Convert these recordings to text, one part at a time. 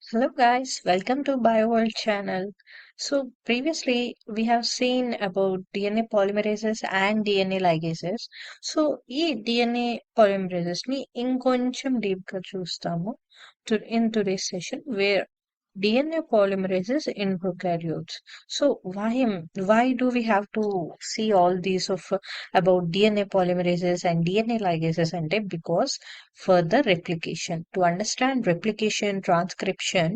Hello guys, welcome to BioWorld channel. So previously we have seen about DNA polymerases and DNA ligases. So ఈ DNA polymerases ని ఇంకొంచెం deep గా చూస్తాము in today's session where DNA polymerases in prokaryotes. So why do we have to see all these of about DNA polymerases and DNA ligases ante because further replication. To understand replication, transcription,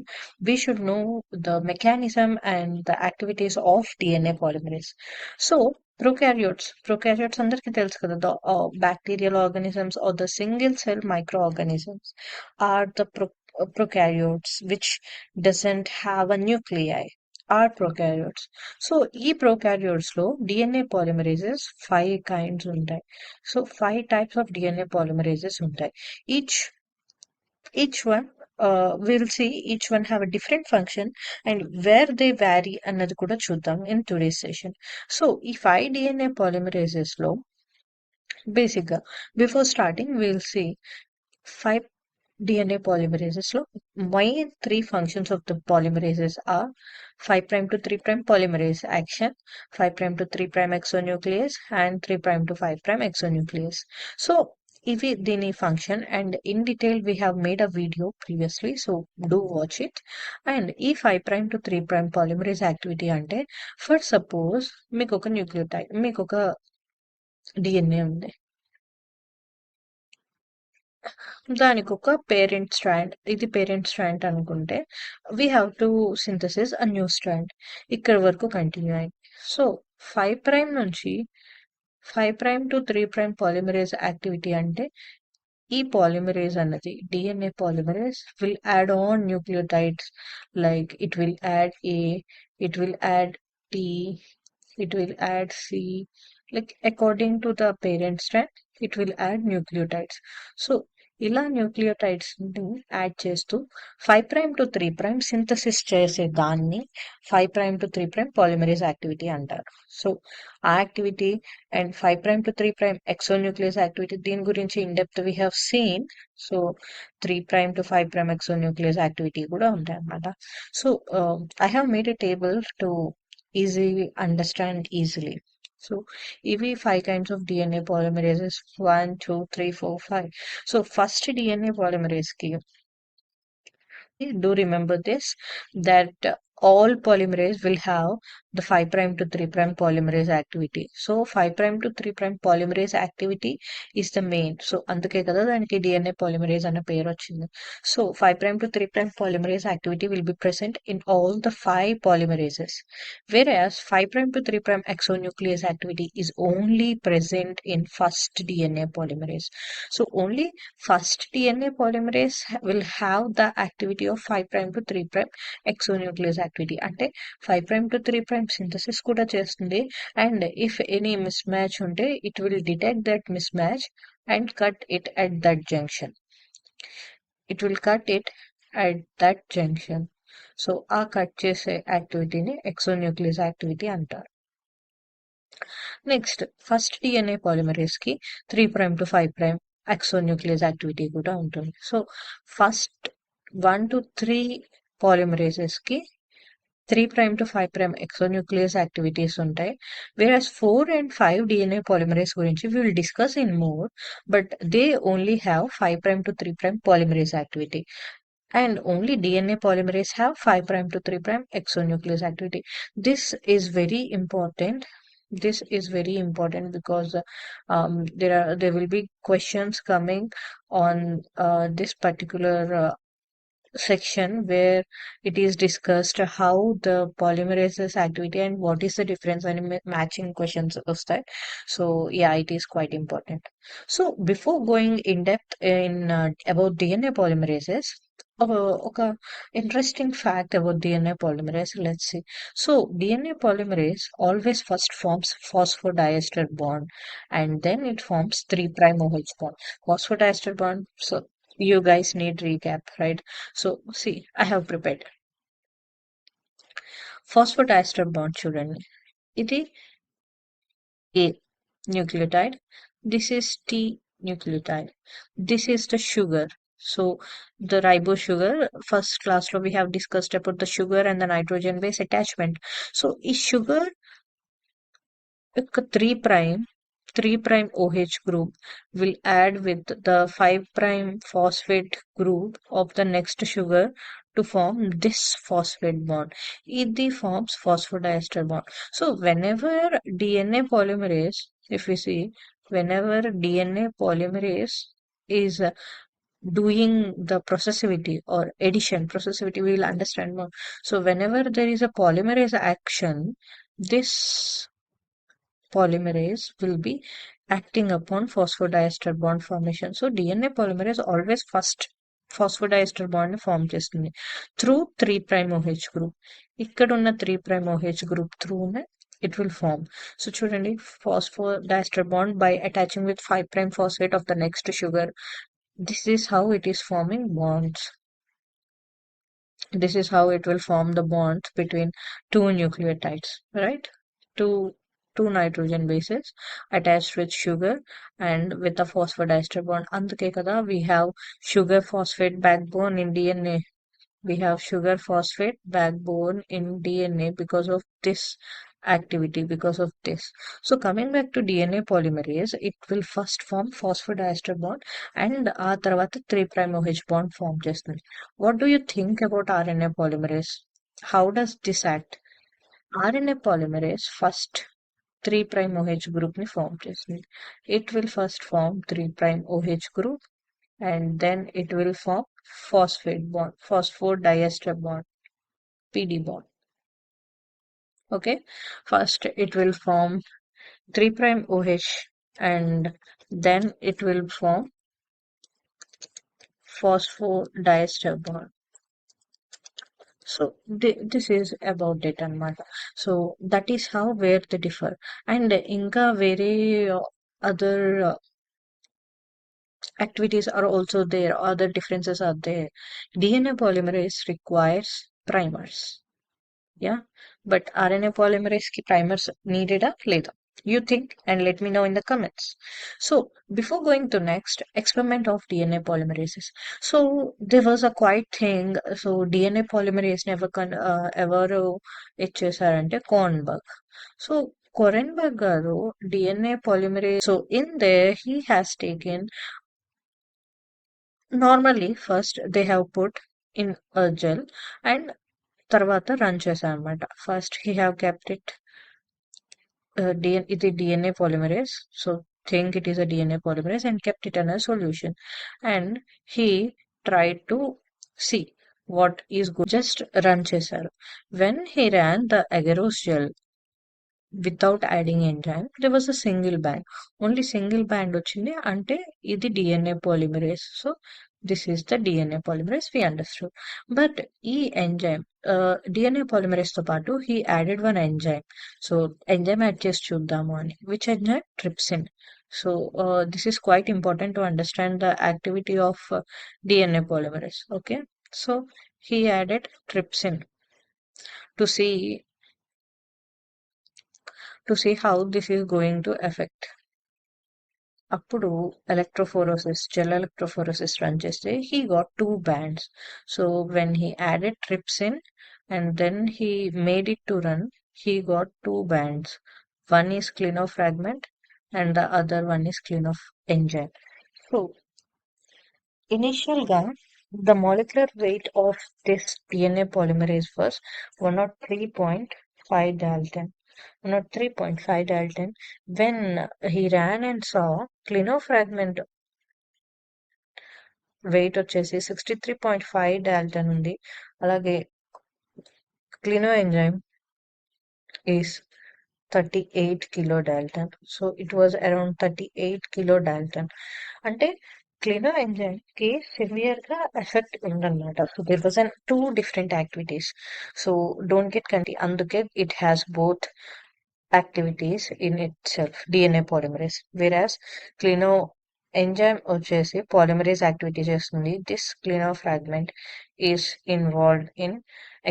we should know the mechanism and the activities of DNA polymerase. So prokaryotes అందరికీ తెలుసు కదా the bacterial organisms or the single cell microorganisms are the prokaryotes which doesn't have a nuclei are prokaryotes. So ఈ prokaryotes లో DNA polymerases 5 kinds ఉంటాయి. So 5 types of DNA polymerases ఉంటాయి. Each one we'll see each one have a different function and where they vary అన్నది కూడా చూద్దాం in today's session. So ఈ 5 DNA polymerases లో basic గా before starting we'll see 5 DNA polymerases లో main 3 functions of the polymerases are 5' to 3' polymerase action, 5' to 3' exonuclease and 3' to 5' exonuclease. So ఇవి దీని function and in detail we have made a video previously, so do watch it. And ఈ 5' to 3' polymerase activity అంటే for suppose మీకు ఒక nucleotide మీకు ఒక DNA ఉంది, దానికి ఒక పేరెంట్ స్ట్రాండ్, ఇది పేరెంట్ స్ట్రాండ్ అనుకుంటే we have to synthesis a new strand. ఇక్కడ వరకు కంటిన్యూ అయింది. సో 5' నుంచి 5' టు 3' పాలిమరేజ్ యాక్టివిటీ అంటే ఈ పాలిమరేజ్ అన్నది DNA polymerase will add on nucleotides like it will add A, it will add T, it will add C, like according to the parent strand it will add nucleotides. So ఇలా nucleotides ని add చేస్తూ 5' to 3' synthesis చేసే దాన్ని 5' to 3' polymerase activity అంటారు. So ఆ activity and 5' to 3' exonuclease activity దీని గురించి in depth we have seen. So 3' to 5' exonuclease activity కూడా ఉంటాయి అన్నమాట. So I have made a table to easy understand easily. So EV 5 kinds of DNA polymerases 1, 2, 3, 4, 5. So first DNA polymerase key. Do remember this that all polymerase will have the 5' to 3' polymerase activity. So 5' to 3' polymerase activity is the main. So అందుకే కదా దానికి DNA polymerase అన్న పేరు వచ్చింది. So 5' to 3' polymerase activity will be present in all the 5 polymerases, whereas 5' to 3' exonuclease activity is only present in first DNA polymerase. So only first DNA polymerase will have the activity of 5' to 3' exonuclease activity. అంటే 5' to 3' synthesis కూడా చేస్తుంది, and if any mismatch ఉంటే it will detect that mismatch and cut it at that junction. It will cut it at that junction. So ఆ cut చేసే యాక్టివిటీని exonuclease activity అంటారు. Next first DNA polymerase కి 3' to 5' exonuclease activity కూడా ఉంటుంది. So first 1 to 3 పాలిమరేసెస్ కి 3' to 5' exonuclease activities ఉంటాయి. Whereas 4 and 5 DNA polymerase గురించి we will discuss in more, but they only have 5' to 3' polymerase activity. And only DNA polymerase have 5' to 3' exonuclease activity. This is very important. This is very important because there will be questions coming on this particular section where it is discussed how the polymerases activity and what is the difference and matching questions of that. So yeah, it is quite important. So before going in depth in about DNA polymerases, okay, interesting fact about DNA polymerase, let's see. So DNA polymerase always first forms phosphodiester bond and then it forms 3' OH bond. Phosphodiester bond, so you guys need recap, right? So see, I have prepared phosphodiester bond చూడండి. ఇది A nucleotide. This is T nucleotide. This is the sugar. So the ribose sugar, first class law we have discussed about the sugar and the nitrogen base attachment. So is sugar a 3 prime OH group will add with the 5 prime phosphate group of the next sugar to form this phosphate bond. It forms phosphodiester bond. So whenever DNA polymerase, if we see, whenever DNA polymerase is doing the processivity or addition, processivity we will understand more. So whenever there is a polymerase action, this polymerase will be acting upon phosphodiester bond formation. So DNA polymerase always first phosphodiester bond form చేస్తుంది through 3 prime OH group. ఇక్కడ ఉన్న 3 prime OH group through it will form. So చూడండి phosphodiester bond by attaching with 5 prime phosphate of the next sugar. This is how it is forming bonds. This is how it will form the bonds between two nucleotides, right? Two two nitrogen bases attached with sugar and with a phosphodiester bond. అందుకే కదా we have sugar phosphate backbone in DNA. We have sugar phosphate backbone in DNA because of this activity, because of this. So coming back to DNA polymerase, it will first form phosphodiester bond and ఆ తర్వాత 3 prime OH bond form చేస్తుంది. What do you think about RNA polymerase? How does this act? RNA polymerase first 3 prime OH group ని form చేస్తుంది. It will first form 3 prime OH group and then it will form phosphate bond, phosphodiester bond, PD bond. Okay, first it will form 3 prime OH and then it will form phosphodiester bond. So this is about it అన్నమాట. So that is how where they differ. And ఇంకా వేరే other activities are also there, other differences are there. DNA polymerase requires primers. Yeah, but RNA polymerase ki primers needed a లేదా? You think and let me know in the comments. So before going to next experiment of DNA polymerases, so there was a quite thing. So DNA polymerase never ever ఇచ్చేసారంటే Kornberg. So Kornberg garu DNA polymerase. So in there he has taken normally first they have put in a gel and తర్వాత run చేశారనమాట. First he have kept it ఇది DNA polymerase. So think it is a DNA polymerase and kept it in a solution. And he tried to see what is good. Just run చేశారు. When he ran the agarose gel without adding enzyme, there was a single band. Only single band వచ్చింది అంటే ఇది DNA polymerase. So this is the DNA polymerase we understood. But ఈ enzyme DNA polymerase తో పాటు he added one enzyme. So enzyme add చేసి చూద్దాము అని. Which enzyme? Trypsin. So this is quite important to understand the activity of DNA polymerase. Okay. So he added trypsin to see how this is going to affect. అప్పుడు gel electrophoresis run చేస్తే he got two bands. So when he added trypsin and then he made it to run, he got two bands. One is clinofragment and the other one is clinofenzyme. So initial gun, the molecular weight of this DNA polymerase was 103.5 Dalton. 103.5 Dalton. When he ran and saw clinofragment weight వచ్చేసి 63.5 Dalton ఉంది. అలాగే clinoenzyme is 38 kilo Dalton. So it was around 38 kilo Dalton. అంటే clinoenzyme కి severe గా effect ఉందన్నమాట. So there was an two different activities. So don't get అందుకే it has both activities in itself, DNA polymerase, whereas clinoenzyme వచ్చేసి polymerase activity చేస్తుంది. This clinofragment is involved in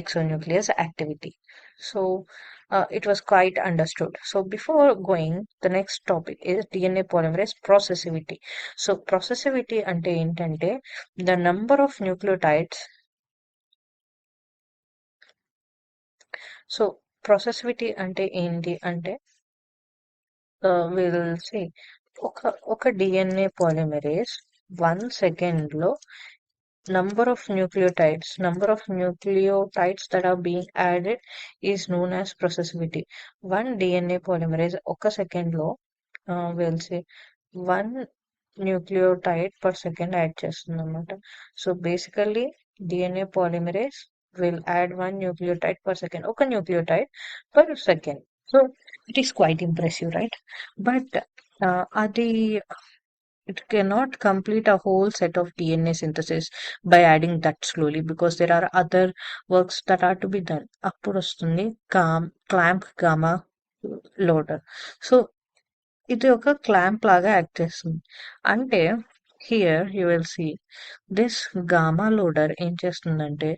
exonuclease activity. So it was quite understood. So before going, the next topic is DNA polymerase processivity. So processivity అంటే ఏంటంటే the number of nucleotides. So processivity అంటే ఏంటి అంటే we'll see ఒక DNA polymerase 1 second లో number of nucleotides that are being added is known as processivity. One DNA polymerase ఒక second లో we'll say 1 nucleotide per second add చేస్తుంది అనమాట. So basically DNA polymerase will add 1 nucleotide per second, ఒక nucleotide per second. So it is quite impressive, right? But అది it cannot complete a whole set of DNA synthesis by adding that slowly, because there are other works that are to be done. అప్పుడు వస్తుంది clamp gamma loader. So ఇది ఒక clamp లాగా act చేస్తుంది. అంటే here you will see this gamma loader ఏం చేస్తుందంటే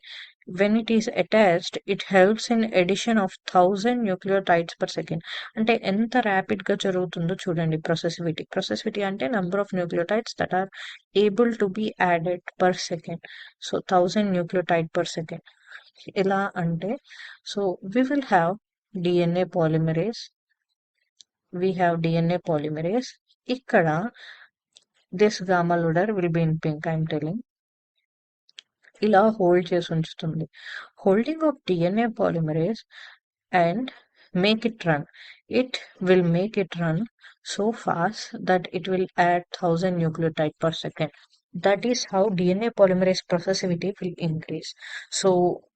when it is attached it helps in addition of 1000 nucleotides per second. అంటే ఎంత ర్యాపిడ్ గా జరుగుతుందో చూడండి. ప్రొసెసివిటీ అంటే number of nucleotides that are able to be added per second. So 1000 nucleotide per second. ఎలా అంటే so we will have DNA polymerase, we have DNA polymerase. ఇక్కడ this gamma loader will be in pink, I'm telling. ఇలా hold చేసి ఉంచుతుంది. Holding of DNA polymerase and make it run. It will make it run so fast that it will add 1000 nucleotide per second. That is how DNA polymerase processivity will increase. So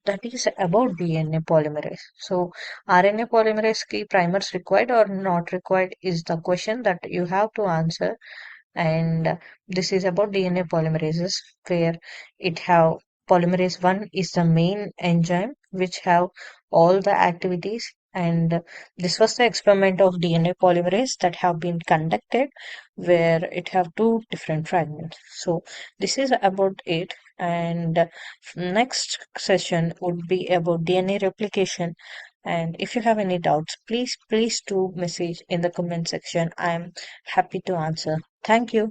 that is about DNA polymerase. So RNA polymerase key primers required or not required is the question that you have to answer. And this is about DNA polymerases, where it have polymerase 1 is the main enzyme which have all the activities, and this was the experiment of DNA polymerase that have been conducted, where it have two different fragments. So this is about it, and next session would be about DNA replication. And if you have any doubts, please do message in the comment section. I'm happy to answer. Thank you.